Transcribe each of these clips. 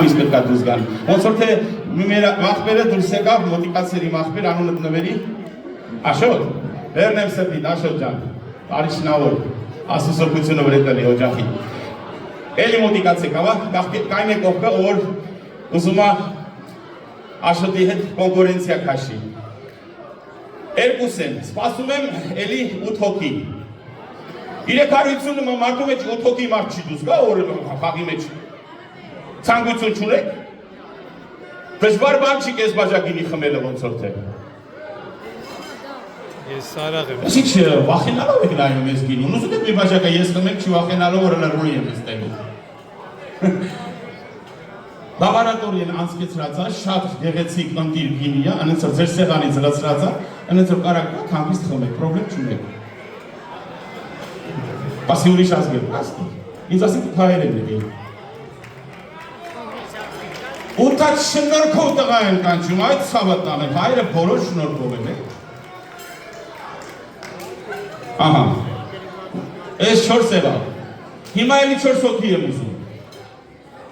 Ամիս պետք է դուրս գան։ Ոնց որ թե մեր աղբերը դուրս եկավ, մոտիկացեր իմ աղբեր, անունդ նվերի։ Աշոտ, վերնեմ սրտիդ, Աշոտ ջան, բարի շնորհավոր, ասուսողությունը վրետելի օջախի։ Էլի մոտիկացեք, ավա, կային է կողքը, որ ուզում է Աշոտի հետ կոնկուրենցիա քաշի։ Երկուս եմ, սպասում եմ էլի 8 հոգի։ Իրեկարությունը մարդու մեջ 8 հոգի մարդ չի դուս գա, որ խաղի մեջ ցանկություն չունեք։ Դժվար բան չի կես բաժակինի խմելը ոնց որ թե։ Ես սարաղ եմ։ Այսինչ վախենալով եք նայում ես գինուն, ուզում եք մի բաժակը ես խմեք, չի վախենալով որ լրրու եմ ես տելու։ Լաբորատորիան անցկացրած է, շատ գեղեցիկ ընտիր գինի է, անց որ ձեր սեղանից լցրած է, անց որ կարակ քամբիստ խմեք, պրոբլեմ չունեք։ Պասի ուրիշ ազգեր կաստի։ Ինձ ասենք հայեր են եկել։ Ուտա շնորհքով տղա են կանչում, այդ ցավը տանեք, հայերը բոլոր շնորհքով են։ Ահա։ Այս 4 եղա։ Հիմա էլի 4 հոգի եմ ուզում։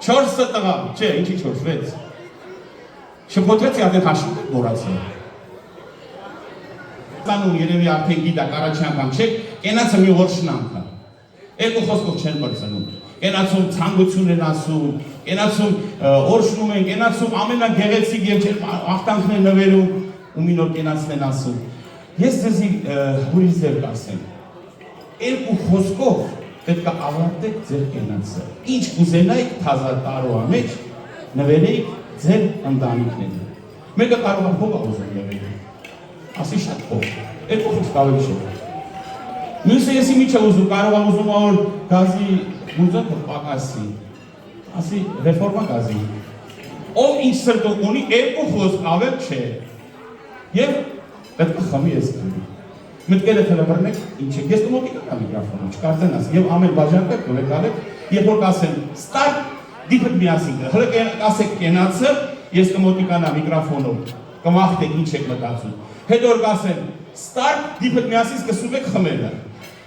4 տղա, չէ, ինչի 4, 6։ Շփոթվեցի արդեն հաշիվ եք մոռացել։ Տանում երևի արդեն գիտակ առաջի անգամ չեք, կենացը մի օր շնանք է։ Երկու խոսքով չեն բրծնում։ Կենացում ցանկություն են ասում, կենացում օրշնում են, կենացում ամենագեղեցիկ եւ ախտանքն են նվերում ու մի նոր կենացն են ասում։ Ես ձեզի ուրիշ ձեր կասեմ։ Երկու խոսքով պետք է ավարտեք ձեր կենացը։ Ինչ կուզենայիք թազա տարուա մեջ նվերեիք ձեր ընտանիքներին։ Մեկը կարող է փող ուզում նվերել։ Ասի շատ փող։ Երկու խոսք ավելի շատ։ Մյուսը եսի մի չէ ուզում, կարող է ուզում որ գազի գուզակը պակասի։ Ասի ռեֆորմա գազի։ Ով ինչ սրտով ունի, երկու խոսք ավել չէ։ Եվ պետք է խմի ես քնի։ Մտքերը թելաբռնեք, ինչ է, ես կմոտիկա կա միգրաֆոնը, չկարծենաս, և ամեն բաժանքը կվեկալեք, երբ որ կասեն ստարտ, դիպըտ միասին կը, հլը կասեք կենացը, ես կմոտիկանա միգրաֆոնով, կմաղթեք ինչ եք մտածում, հետո որ կասեն ստարտ, դիպըտ միասին սկսում եք խմելը,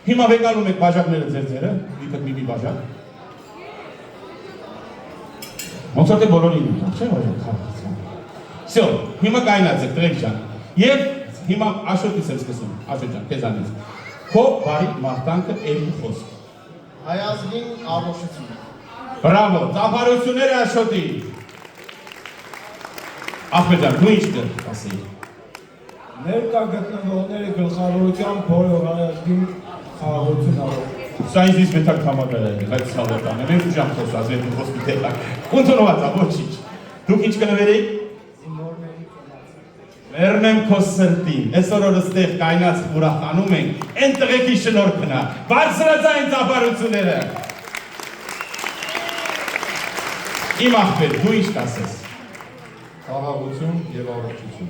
հիմա վեկալում եք բաժակները ձեր ձերը, դիպըտ մի բաժակ, ոնց որ թե բոլորին ինչ է բաժակ խաղացան, սյո, հիմա կայնացեք, տղեք ջան, և հիմա Աշոտից եմ սկսում, Աշոտ ջան, քեզանից։ Քո բարի մաղթանքը երկու խոսք։ Հայ ազգին առողջություն։ Բրավո, ծափարությունները Աշոտի։ Ախմեդ ջան, դու ինչ կասեի։ Ներկա գտնվողների գլխավորությամբ բոլոր հայ ազգին խաղաղություն առողջություն։ Սա ինձ մետակ համակալ է, այդ ցավոտան է, մենք ուժամ խոսած, երկու խոսքի տետակ։ Ոնցոնոված է, ոչինչ։ Դուք ինչ կնվերեիք։ Վերնեմ քո սրտին, այսօր օրը ստեղ կայնած ուրախանում ենք, այն տղեկի շնորհքն է, բարձրաձայն ծափարությունները։ Իմ աղբեր, դու ինչ կասես։ Խաղաղություն եւ առողջություն։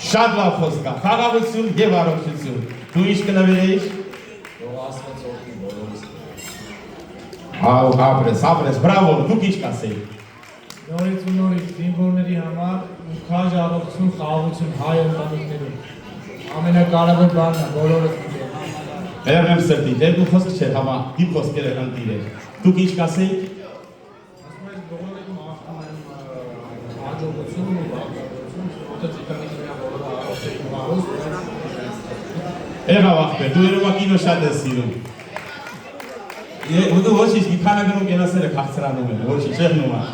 Շատ լավ խոսք է, խաղաղություն եւ առողջություն։ Դու ինչ կնվերեիր։ Թող Աստված օգնի բոլորիս։ Ապրես, բրավո, դուք ինչ կասեիք։ Նորից ու նորից զինվորների համար ու քաջ առողջություն, խաղաղություն հայ ընտանիքներին։ Ամենակարևոր բանն է բոլորս ուզում։ Վերնեմ սրտին, երկու խոսք չէ, համա, դիպ խոսքերը ընտիր է։ Դուք ինչ կասեիք։ Ասում ես բոլորին մաղթում եմ հաջողություն ու բաղկացություն, որտեղ ընտանիքների բոլորը առողջ են ու հարուստ։ Եղավ աղբեր, դու երևա կինո շատ ես սիրում։ Դու ոչինչ, մի քանագնում կենասերը քաղցրանում են, ոչինչ, եղնում է։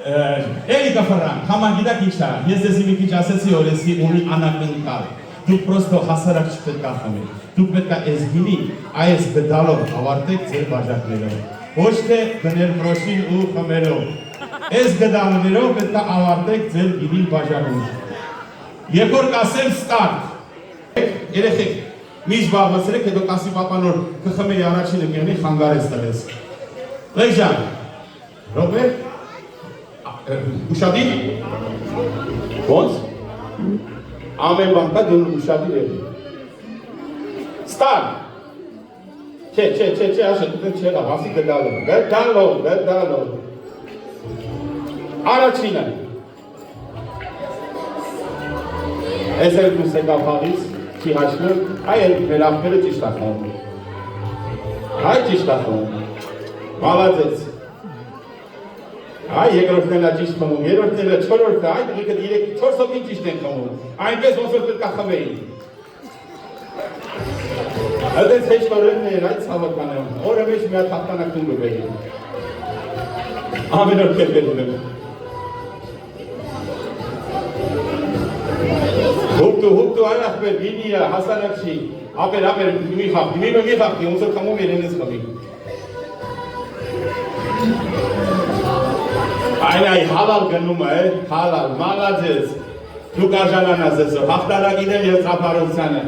Էլի կապրան, համա գիտակ ինչ է, ես դեսի մի քիչ ասեցի, որ եսի ունի անակնկալ, դուք պրոստո հասարակ չպետք է խմեք, դուք պետք է ես գինի, այս գդալով ավարտեք ձեր բաժակներով, ոչ թե գնել բրոշին ու խմերով, այս գդալներով պետք է ավարտեք ձեր գինի բաժակում, երբ որ կասեմ ստարտ, երեխեք, մի զբաղվացրեք, հետո կասի պապանոր կխմերի առաջինը կեղնի խանգարես տվես, լեկ ժան, Ռոբեր, Ուշադիր, ոնց, ամեն բան կա դնում ուշադիր էլի, ստար, չէ, աշը, դուք չեղավ, ասի գդալով, առաջինը, ես էլ դուս եկավ հաղից, չի հաշնում, այ էլ վերապները ճիշտ ախոնում, մալածեց, Այ երկրորդն էլ ճիշտ խմում, երրորդն էլ չորրորդը, այդ դուք 3-4 հոգի ճիշտ են խմում։ Այնպես ոնց որ պետք է խմեին։ Այդպես հեշտ օրերն էր այդ ցավականը։ Օրը մեջ մի հատ հաղթանակ տուն գվեի։ Ամեն օր կերպելում եմ։ Հուպտու այն ախպեր, վինիա, հասարակշի, ապեր, մի խաղի, ոնց որ խմում երենես խմի։ Այ հավալ գնում է, հավալ, մաղաձես, դուք արժանանաս էսով, հաղթարակին եմ և ծափարությանը։